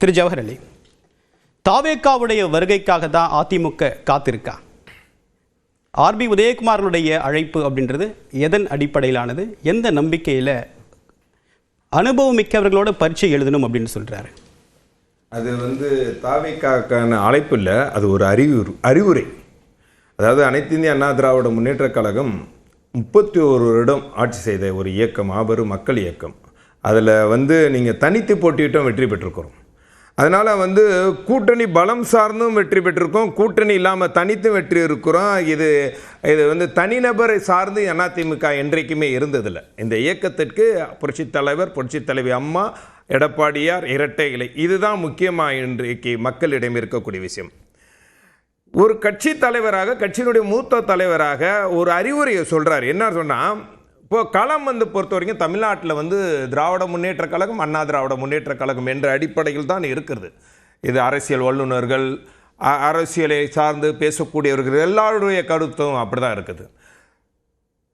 திரு ஜவஹர் அலி, தாவேக்காவுடைய வருகைக்காக தான் அதிமுக காத்திருக்கா? ஆர்பி உதயகுமாரனுடைய அழைப்பு அப்படின்றது எதன் அடிப்படையிலானது? எந்த நம்பிக்கையில் அனுபவம் மிக்கவர்களோட பரீட்சை எழுதணும் அப்படின்னு சொல்கிறாரு? அது தாவேக்கான அழைப்பு இல்லை, அது ஒரு அறிவுரை. அதாவது அனைத்து இந்திய அண்ணா திராவிட முன்னேற்றக் கழகம் 31 வருடம் ஆட்சி செய்த ஒரு இயக்கம், மாபெரும் மக்கள் இயக்கம். அதில் நீங்கள் தனித்து போட்டியிட்டும் வெற்றி பெற்றிருக்கிறோம். அதனால் கூட்டணி பலம் சார்ந்தும் வெற்றி பெற்றிருக்கோம், கூட்டணி இல்லாமல் தனித்தும் வெற்றி இருக்கிறோம். இது தனிநபரை சார்ந்து அதிமுக என்றைக்குமே இருந்ததில்லை. இந்த இயக்கத்திற்கு புரட்சித் தலைவர், புரட்சித் தலைவி அம்மா, எடப்பாடியார், இரட்டை இலை, இதுதான் முக்கியமாக இன்றைக்கு மக்களிடம் இருக்கக்கூடிய விஷயம். ஒரு கட்சி தலைவராக, கட்சியினுடைய மூத்த தலைவராக ஒரு அறிவுரையை சொல்கிறார். என்ன சொன்னால், இப்போது களம் பொறுத்த வரைக்கும் தமிழ்நாட்டில் திராவிட முன்னேற்ற கழகம், அண்ணா திராவிட முன்னேற்ற கழகம் என்ற அடிப்படையில் தான் இருக்கிறது. இது அரசியல் வல்லுநர்கள், அரசியலை சார்ந்து பேசக்கூடியவர்கள் எல்லாருடைய கருத்தும் அப்படி தான் இருக்குது.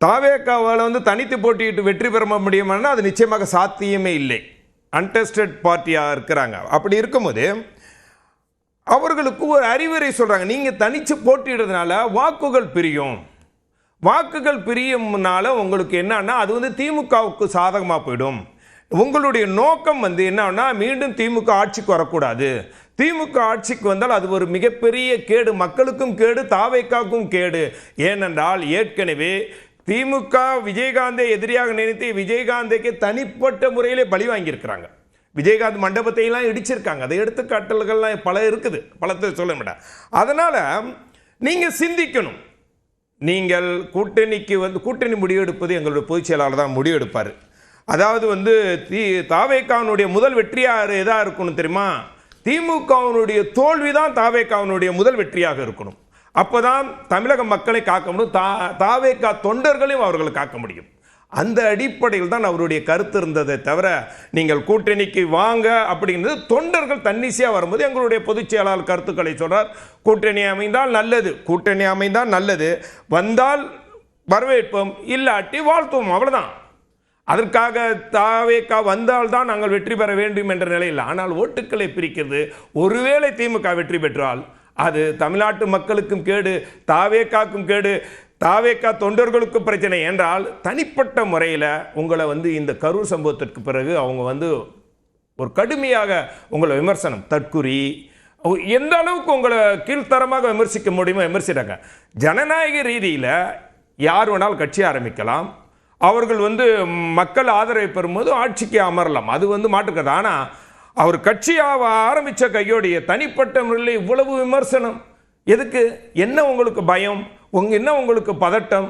தாவேக்காவால் தனித்து போட்டியிட்டு வெற்றி பெற முடியுமானா அது நிச்சயமாக சாத்தியமே இல்லை. அன்டெஸ்டட் பார்ட்டியாக இருக்கிறாங்க. அப்படி இருக்கும்போது அவர்களுக்கு ஒரு அறிவுரை சொல்கிறாங்க. நீங்கள் தனித்து போட்டியிடுறதுனால வாக்குகள் பிரியும். வாக்குகள் பிரியும்னால உங்களுக்கு என்னன்னா அது திமுகவுக்கு சாதகமாக போயிடும். உங்களுடைய நோக்கம் என்னன்னா மீண்டும் திமுக ஆட்சிக்கு வரக்கூடாது. திமுக ஆட்சிக்கு வந்தால் அது ஒரு மிகப்பெரிய கேடு, மக்களுக்கும் கேடு, தாவேக்காவுக்கும் கேடு. ஏனென்றால் ஏற்கனவே திமுக விஜயகாந்தை எதிரியாக நினைத்து விஜயகாந்தைக்கு தனிப்பட்ட முறையிலே பலி வாங்கியிருக்கிறாங்க. விஜயகாந்த் மண்டபத்தையெல்லாம் இடிச்சிருக்காங்க. அதை எடுத்துக்காட்டல்கள்லாம் பல இருக்குது, பலத்தை சொல்ல மாட்டேன். அதனால் நீங்கள் சிந்திக்கணும். நீங்கள் கூட்டணிக்கு கூட்டணி முடிவெடுப்பது எங்களுடைய பொதுச் செயலாளர் தான் முடிவெடுப்பார். அதாவது தாவேக்காவினுடைய முதல் வெற்றியாக எதாக இருக்கணும் தெரியுமா? திமுகவினுடைய தோல்வி தான் தாவேக்காவினுடைய முதல் வெற்றியாக இருக்கணும். அப்போ தான் தமிழக மக்களை காக்க முடியும், தாவேக்கா தொண்டர்களையும் அவர்கள் காக்க முடியும். அந்த அடிப்படையில் தான் அவருடைய கருத்து இருந்ததை தவிர நீங்கள் கூட்டணிக்கு வாங்க அப்படிங்கிறது தொண்டர்கள் தன்னிச்சையாக வரும்போது எங்களுடைய பொதுச் செயலாளர் கருத்துக்களை சொல்றார். கூட்டணி அமைந்தால் நல்லது, கூட்டணி அமைந்தால் நல்லது, வந்தால் வரவேற்போம், இல்லாட்டி வாழ்த்துவோம், அவ்வளவுதான். அதற்காக தாவேக்கா வந்தால் தான் நாங்கள் வெற்றி பெற வேண்டும் என்ற நிலையில். ஆனால் ஓட்டுக்களை பிரிக்கிறது. ஒருவேளை திமுக வெற்றி பெற்றால் அது தமிழ்நாட்டு மக்களுக்கும் கேடு, தாவேக்காக்கும் கேடு, தாவேக்கா தொண்டர்களுக்கு பிரச்சனை. என்றால் தனிப்பட்ட முறையில் உங்களை இந்த கரூர் சம்பவத்திற்கு பிறகு அவங்க ஒரு கடுமையாக உங்களை விமர்சனம், தற்குறி, எந்த அளவுக்கு உங்களை கீழ்த்தரமாக விமர்சிக்க முடியுமோ விமர்சிட்டாங்க. ஜனநாயக ரீதியில் யார் வேணாலும் கட்சி ஆரம்பிக்கலாம். அவர்கள் மக்கள் ஆதரவை பெறும்போது ஆட்சிக்கு அமரலாம், அது மாற்றுக்கிறது. ஆனால் அவர் கட்சியாக ஆரம்பித்த கையோடைய தனிப்பட்ட முறையில் இவ்வளவு விமர்சனம் எதுக்கு? என்ன உங்களுக்கு பயம்? என்ன உங்களுக்கு பதட்டம்?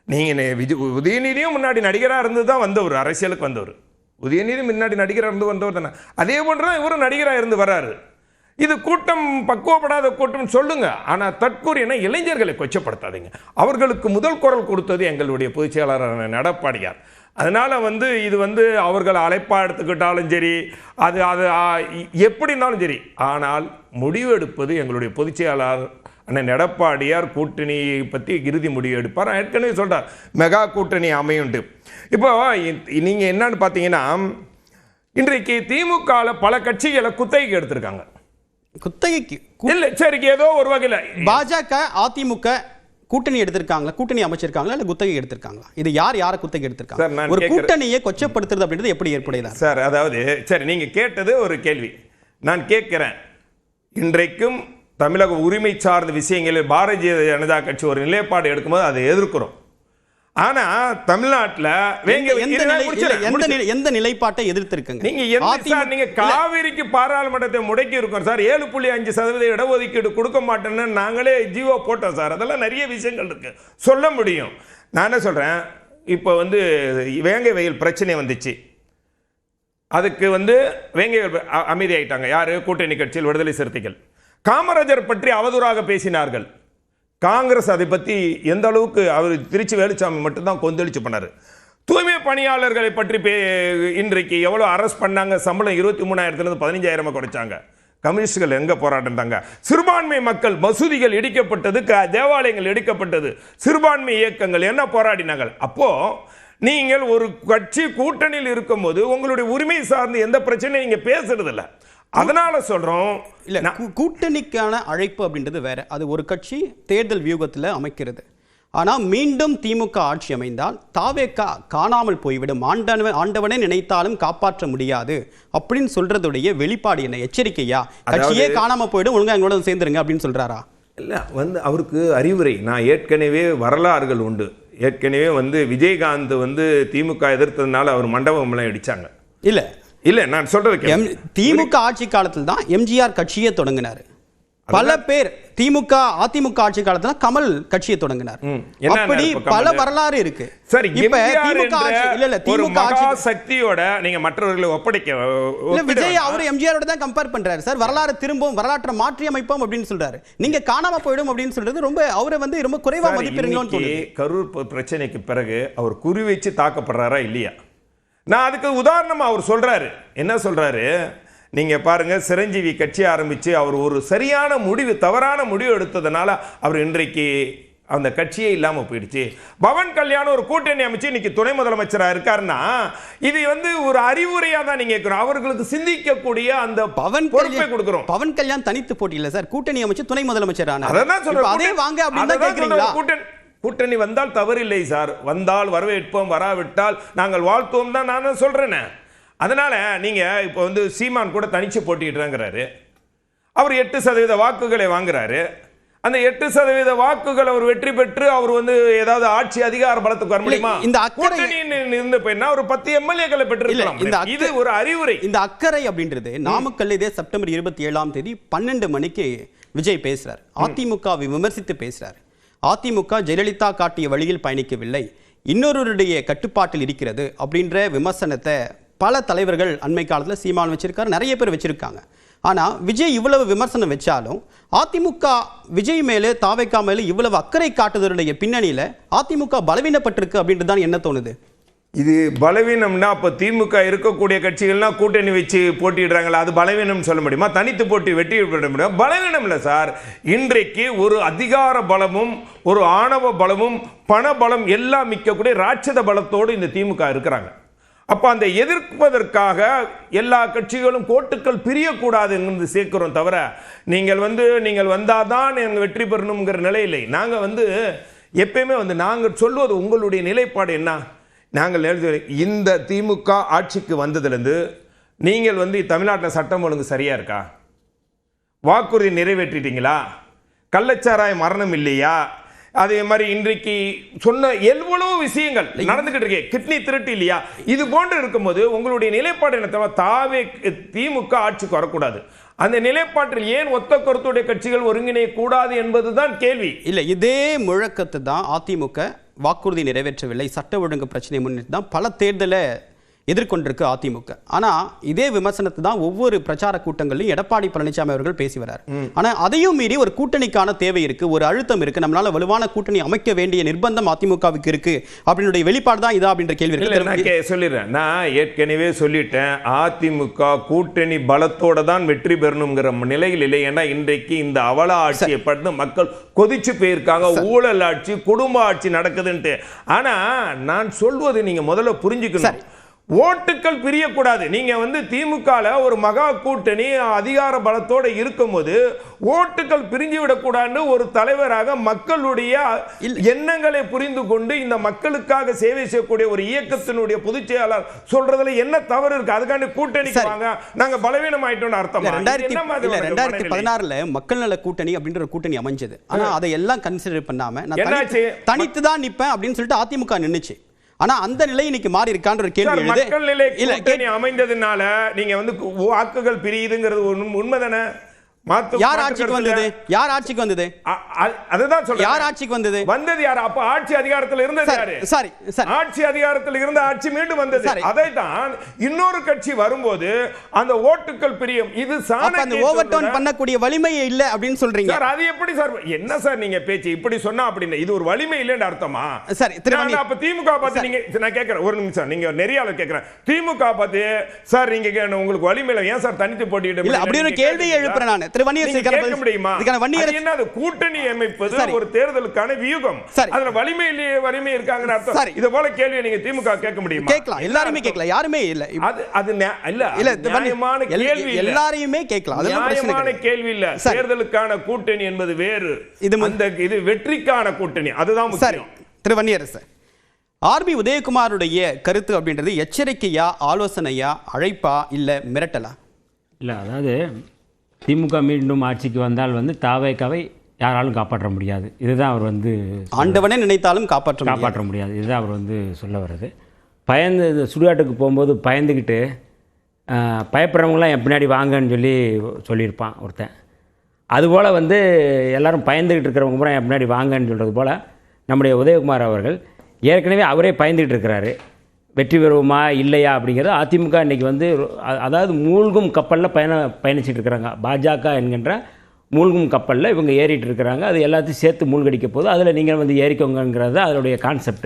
நீங்கள் உதயநிதியும் முன்னாடி நடிகராக இருந்து தான் வந்தவர், அரசியலுக்கு வந்தவர். உதயநிதி முன்னாடி நடிகராக இருந்து வந்தவர் தானே. அதே போன்று தான் இவரும் நடிகராக இருந்து வர்றாரு. இது கூட்டம் பக்குவப்படாத கூட்டம் சொல்லுங்க. ஆனால் தற்கூறின இளைஞர்களை கொச்சப்படுத்தாதீங்க. அவர்களுக்கு முதல் குரல் கொடுத்தது எங்களுடைய பொதுச் செயலாளர் எடப்பாடியார். அதனால் இது அவர்கள் அழைப்பாக எடுத்துக்கிட்டாலும் சரி, அது எப்படினாலும் சரி, ஆனால் முடிவு எடுப்பது எங்களுடைய பொதுச் செயலாளர் அண்ணன் எடப்பாடியார். கூட்டணியை பற்றி இறுதி முடிவு எடுப்பார். ஏற்கனவே சொல்கிறார் மெகா கூட்டணி அமையுண்டு. இப்போ நீங்கள் என்னன்னு பார்த்தீங்கன்னா, இன்றைக்கு திமுகவில் பல கட்சிகளை குத்தகைக்கு எடுத்திருக்காங்க. குத்தகைக்கு இல்லை, சரி, ஏதோ ஒரு வகையில் பாஜக அதிமுக கூட்டணி எடுத்திருக்காங்களா, கூட்டணி அமைச்சிருக்காங்களா, இல்லை குத்தகை எடுத்திருக்காங்களா? இது யாரை குத்தகை எடுத்திருக்காங்க? ஒரு கூட்டணியை கொச்சப்படுத்துறது அப்படின்றது எப்படி ஏற்படுதா சார்? அதாவது சரி, நீங்கள் கேட்டது ஒரு கேள்வி, நான் கேட்கிறேன். இன்றைக்கும் தமிழக உரிமை சார்ந்த விஷயங்களில் பாரதிய ஜனதா கட்சி ஒரு நிலைப்பாடு எடுக்கும்போது அதை எதிர்க்கிறோம். ஆனா தமிழ்நாட்டில் எந்த நிலைப்பாட்டை எதிர்த்திருக்கீங்க? நீங்க காவிரிக்கு பாராளுமன்றத்தை முடக்கி இருக்கோம் சார். 7.5% இடஒதுக்கீடு கொடுக்க மாட்டேன்னு நாங்களே ஜீவோ போட்டோம் சார். அதெல்லாம் நிறைய விஷயங்கள் இருக்கு, சொல்ல முடியும். நான் என்ன சொல்றேன், இப்போ வேங்கை வயல் பிரச்சனை வந்துச்சு. அதுக்கு வேங்கை அமைதி ஆயிட்டாங்க. யாரு? கூட்டணி கட்சியில் விடுதலை சிறுத்தைகள். காமராஜர் பற்றி அவதூறாக பேசினார்கள். காங்கிரஸ் அதை பற்றி எந்த அளவுக்கு, அவர் திருச்சி வேலுச்சாமி மட்டும்தான் கொந்தளிச்சு பண்ணார். தூய்மை பணியாளர்களை பற்றி இன்றைக்கு எவ்வளோ அரெஸ்ட் பண்ணாங்க, சம்பளம் 23,000 15,000 குறைச்சாங்க. கம்யூனிஸ்டுகள் எங்கே போராட்டம்? சிறுபான்மை மக்கள், மசூதிகள் இடிக்கப்பட்டது, தேவாலயங்கள் இடிக்கப்பட்டது, சிறுபான்மை இயக்கங்கள் என்ன போராடினார்கள்? அப்போ நீங்கள் ஒரு கட்சி கூட்டணியில் இருக்கும்போது உங்களுடைய உரிமை சார்ந்து எந்த பிரச்சனையும் நீங்க பேசுறது இல்லை. அதனால சொல்றோம் இல்ல கூட்டணிக்கான அழைப்பு அப்படின்றது வேற. அது ஒரு கட்சி தேர்தல் வியூகத்தில் அமைக்கிறது. ஆனால் மீண்டும் திமுக ஆட்சி அமைந்தால் தாவேகா காணாமல் போய்விடும், ஆண்டவனே நினைத்தாலும் காப்பாற்ற முடியாது அப்படின்னு சொல்றதுடைய வெளிப்பாடு என்ன? எச்சரிக்கையா? கட்சியே காணாம போயிடும், ஒழுங்கா எங்களோட சேர்ந்துருங்க அப்படின்னு சொல்றாரா? இல்லை அவருக்கு அறிவுரை. நான் ஏற்கனவே வரலாறுகள் உண்டு. ஏற்கனவே விஜயகாந்த் திமுக எதிர்த்ததுனால அவர் மண்டபம்லாம் இடிச்சாங்க. இல்லை நான் சொல்றது திமுக ஆட்சி காலத்தில் தான் எம்ஜிஆர் கட்சியை தொடங்கினார். பல பேர் திமுக அதிமுக ஆட்சி காலத்துல கமல் கட்சியை தொடங்கினார். அப்படி பல வரலாறு இருக்கு. சரி, இப்ப திமுக ஆட்சி இல்ல திமுக ஆட்சி சக்தியோட நீங்க மற்றவர்களை ஒப்படைக்க இல்ல, விஜய் அவர் எம்ஜிஆரோட தான் கம்பேர் பண்றாரு சார். வரலாறு திரும்பவும் வரலாற்றை மாற்றி அமைப்போம் அப்படின்னு சொல்றாரு. நீங்க காணாம போயிடும் அப்படின்னு சொல்றது ரொம்ப அவரை ரொம்ப குறைவா மதிப்பிடுறீங்களோன்னு தோணுது. கரூர் பிரச்சனைக்கு பிறகு அவர் குறி வச்சு தாக்கப்படுறாரா இல்லையா? நான் அதுக்கு உதாரணமா அவர் சொல்றாரு. என்ன சொல்றாரு? நீங்க பாருங்க, சிரஞ்சீவி கட்சி ஆரம்பிச்சு அவர் ஒரு சரியான முடிவு, தவறான முடிவு எடுத்ததுனால அவர் இன்றைக்கு அந்த கட்சியே இல்லாம போயிடுச்சு. பவன் கல்யாணம் ஒரு கூட்டணி அமைச்சு இன்னைக்கு துணை முதலமைச்சரா இருக்காருன்னா இது ஒரு அறிவுரையா தான் நீங்க கேட்கணும். அவர்களுக்கு சிந்திக்கக்கூடிய அந்த பொறுப்பை கொடுக்கிறோம். பவன் கல்யாண் தனித்து போட்டியில்லை சார், கூட்டணி அமைச்சு துணை முதலமைச்சர் ஆனார். அதான் சொல்றேன், அதே வாங்க அப்படின்னு கேக்குறீங்களா? கூட்டணி வந்தால் தவறில்லை சார், வந்தால் வரவேற்போம், வராவிட்டால் நாங்கள் வாழ்த்துவோம் தான் நான் சொல்றேன். அதனால நீங்க இப்போ சீமான் கூட தனிச்சு போட்டிடுறாங்கிறாரு. அவர் 8% வாக்குகளை வாங்குறாரு. அந்த 8% வாக்குகள் அவர் வெற்றி பெற்று அவர் ஏதாவது ஆட்சி அதிகார பலத்துக்கு வர முடியுமா? இந்த இருந்த போயினா ஒரு 10 எம்எல்ஏக்களை பெற்றிருக்கலாம். இது ஒரு அறிவுரை. இந்த அக்கறை அப்படின்றது நாமக்கல் இதே செப்டம்பர் 27ஆம் தேதி 12 மணிக்கு விஜய் பேசுறார். அதிமுகவை விமர்சித்து பேசுறார். அதிமுக ஜெயலலிதா காட்டிய வழியில் பயணிக்கவில்லை, இன்னொருவருடைய கட்டுப்பாட்டில் இருக்கிறது அப்படின்ற விமர்சனத்தை பல தலைவர்கள் அண்மை காலத்தில் சீமான் வச்சிருக்காரு, நிறைய பேர் வச்சிருக்காங்க. ஆனால் விஜய் இவ்வளவு விமர்சனம் வச்சாலும் அதிமுக விஜய் மேலே தாவேகா மேலே இவ்வளவு அக்கறை காட்டுதலுடைய பின்னணியில் அதிமுக பலவீனப்பட்டிருக்கு அப்படின்றது தான் என்ன தோணுது? இது பலவீனம்னா அப்போ திமுக இருக்கக்கூடிய கட்சிகள்லாம் கூட்டணி வச்சு போட்டிடுறாங்களா, அது பலவீனம் சொல்ல முடியுமா? தனித்து போட்டி வெற்றி பெற முடியுமா? பலவீனம் இல்லை சார். இன்றைக்கு ஒரு அதிகார பலமும் ஒரு ஆணவ பலமும் பண பலம் எல்லாம் மிக்கக்கூடிய ராட்சத பலத்தோடு இந்த திமுக இருக்கிறாங்க. அப்போ அந்த எதிர்ப்பதற்காக எல்லா கட்சிகளும் கோட்டுக்கள் பிரியக்கூடாது என்று சேர்க்கிறோம் தவிர நீங்கள் நீங்கள் வந்தாதான் எங்கள் வெற்றி பெறணுங்கிற நிலை இல்லை. நாங்கள் எப்பயுமே நாங்கள் சொல்வது உங்களுடைய நிலைப்பாடு என்ன? நாங்கள் இந்த திமுக ஆட்சிக்கு வந்ததுலேருந்து நீங்கள் தமிழ்நாட்டில் சட்டம் ஒழுங்கு சரியா இருக்கா? வாக்குறுதி நிறைவேற்றிட்டீங்களா? கள்ளச்சாராய மரணம் இல்லையா? அதே மாதிரி இன்றைக்கு சொன்ன எவ்வளவு விஷயங்கள் நடந்துகிட்டு இருக்கு. கிட்னி திருட்டு இல்லையா? இது போன்று இருக்கும்போது உங்களுடைய நிலைப்பாடு என்ன? தாவே திமுக ஆட்சிக்கு வரக்கூடாது. அந்த நிலைப்பாட்டில் ஏன் ஒத்த கருத்துடைய கட்சிகள் ஒருங்கிணைய கூடாது என்பதுதான் கேள்வி. இல்ல, இதே முழக்கத்தை தான் அதிமுக வாக்குறுதி நிறைவேற்றவில்லை, சட்ட ஒழுங்கு பிரச்சனை முன்னிட்டு தான் பல தேர்தலை எதிர்கொண்டிருக்கு அதிமுக. ஆனா இதே விமர்சனத்தை தான் ஒவ்வொரு பிரச்சார கூட்டங்களிலும் எடப்பாடி பழனிசாமி அவர்கள் பேசி வரார். ஆனா அதையும் மீறி ஒரு கூட்டணிக்கான தேவை இருக்கு, ஒரு அழுத்தம் இருக்கு, நம்மளால வலுவான கூட்டணி அமைக்க வேண்டிய நிர்பந்தம் அதிமுகவுக்கு இருக்கு அப்படினுடைய வெளிப்பாடு தான் இதா அப்படின்ற கேள்வி இருக்கு. சொல்லிடுறேன், நான் ஏற்கனவே சொல்லிட்டேன், அதிமுக கூட்டணி பலத்தோட தான் வெற்றி பெறணுங்கிற நிலையில் இல்லை. ஏன்னா இன்றைக்கு இந்த அவல ஆட்சியை பட்டு மக்கள் கொதிச்சு போயிருக்காங்க. ஊழல் ஆட்சி, குடும்ப ஆட்சி நடக்குதுன்ட்டு. ஆனா நான் சொல்வது நீங்க முதல்ல புரிஞ்சுக்கணும், ஓட்டுக்கள் பிரியக்கூடாது. நீங்க திமுகல ஒரு மகா கூட்டணி அதிகார பலத்தோட இருக்கும்போது ஓட்டுக்கள் பிரிஞ்சு விடக்கூடாதுன்னு ஒரு தலைவராக மக்களுடைய எண்ணங்களை புரிந்து கொண்டு இந்த மக்களுக்காக சேவை செய்யக்கூடிய ஒரு இயக்கத்தினுடைய பொதுச் செயலாளர் சொல்றதுல என்ன தவறு இருக்கு? அதுக்காண்டி கூட்டணிக்கு வாங்க நாங்க பலவீனம் ஆயிட்டோம்னு அர்த்தம். 2016 மக்கள் நல கூட்டணி அப்படின்ற ஒரு கூட்டணி அமைஞ்சது. ஆனா அதை எல்லாம் கன்சிடர் பண்ணாம தனித்து தான் நிப்பேன் அப்படின்னு சொல்லிட்டு அதிமுக நின்னுச்சு. ஆனா அந்த நிலை இன்னைக்கு மாறி இருக்கான்ற ஒரு கேள்வி எழுது. மக்கள் நிலை கூட்டணி அமைந்ததுனால நீங்க வாக்குகள் பிரியுதுங்கிறது உண்மைதானே? யார் ஆட்சிக்கு வந்தது? யார் ஆட்சிக்கு வந்தது? அதுதான் சொல்றேன். யார் ஆட்சிக்கு வந்தது? வந்தது யார்? அப்ப ஆட்சி அதிகாரத்தில் இருந்தது யாரு? சரி சரி, ஆட்சி அதிகாரத்தில் இருந்த ஆட்சி மீண்டும் வந்தது. அதை தான் இன்னொரு கட்சி வரும்போது அந்த ஓட்டுகள் பிரியும். இது அந்த ஓவர்டர்ன் பண்ணக்கூடிய வலிமை இல்ல அப்படின்னு சொல்றீங்க சார். அது எப்படி சார்? என்ன சார் நீங்க பேச்சு இப்படி சொன்னா அப்படின்னு இது ஒரு வலிமை இல்லைன்னு அர்த்தமா? சரி, அப்ப திமுக பார்த்து நீங்க, நான் கேட்கிறேன் ஒரு நிமிஷம், நீங்க நெறியாளர் கேட்கிறேன், திமுக பார்த்து சார் நீங்க உங்களுக்கு வலிமை இல்லை, ஏன் சார் தனித்து போட்டியிட? இல்ல அப்படி ஒரு கேள்வி எழுப்புறேன் நான். திரு வன்னியரசு நீங்க கேட்க முடியுமா? இதுக்கான வன்னியரசு அது என்ன, அது கூட்டணி அமைப்பது சரி. ஒரு தேர்தலுக்கான வியூகம். சரி. அதுல வலிமை இருக்காங்கன்னு அர்த்தம். சரி. இத போல கேள்வியை நீங்க திமுக கேட்க முடியுமா? கேட்கலாம், எல்லாருமே கேட்கலாம், யாருமே இல்ல அது இல்ல இல்ல நியாயமான கேள்வி இல்ல. எல்லாரையுமே கேட்கலாம், அதெல்லாம் பிரச்சனை நியாயமான கிடையாது. கேள்வி இல்ல. சரி. தேர்தலுக்கான கூட்டணி என்பது வேறு, இது இது வெற்றிக்கான கூட்டணி, அதுதான் சரி. முக்கியம். திரு வன்னியரசு, ஆர்பி உதயகுமாருடைய கருத்து அப்படின்றது எச்சரிக்கையா, ஆலோசனையா, அழைப்பா, இல்ல மிரட்டலா? இல்லை, அதாவது திமுக மீண்டும் ஆட்சிக்கு வந்தால் தாவேக்காவை யாராலும் காப்பாற்ற முடியாது. இதுதான் அவர் ஆண்டவனே நினைத்தாலும் காப்பாற்ற முடியாது. இதுதான் அவர் சொல்ல வர்றது. பயந்து சுடுகாட்டுக்கு போகும்போது பயந்துக்கிட்டு பயப்படுறவங்களாம் என் பின்னாடி வாங்கன்னு சொல்லியிருப்பான் ஒருத்தன். அதுபோல் எல்லாரும் பயந்துக்கிட்டு இருக்கிறவங்க பூரா என் பின்னாடி வாங்கன்னு சொல்கிறது போல் நம்முடைய உதயகுமார் அவர்கள் ஏற்கனவே அவரே பயந்துகிட்டு இருக்கிறாரு. வெற்றி பெறுவோமா இல்லையா அப்படிங்கிறது அதிமுக இன்றைக்கி அதாவது மூழ்கும் கப்பலில் பயணிச்சிட்டு இருக்கிறாங்க. பாஜக என்கின்ற மூழ்கும் கப்பலில் இவங்க ஏறிட்டு இருக்கிறாங்க. அது எல்லாத்தையும் சேர்த்து மூழ்கடிக்க போகுது. அதில் நீங்கள் ஏறிக்கோங்கிறது அதனுடைய கான்செப்ட்.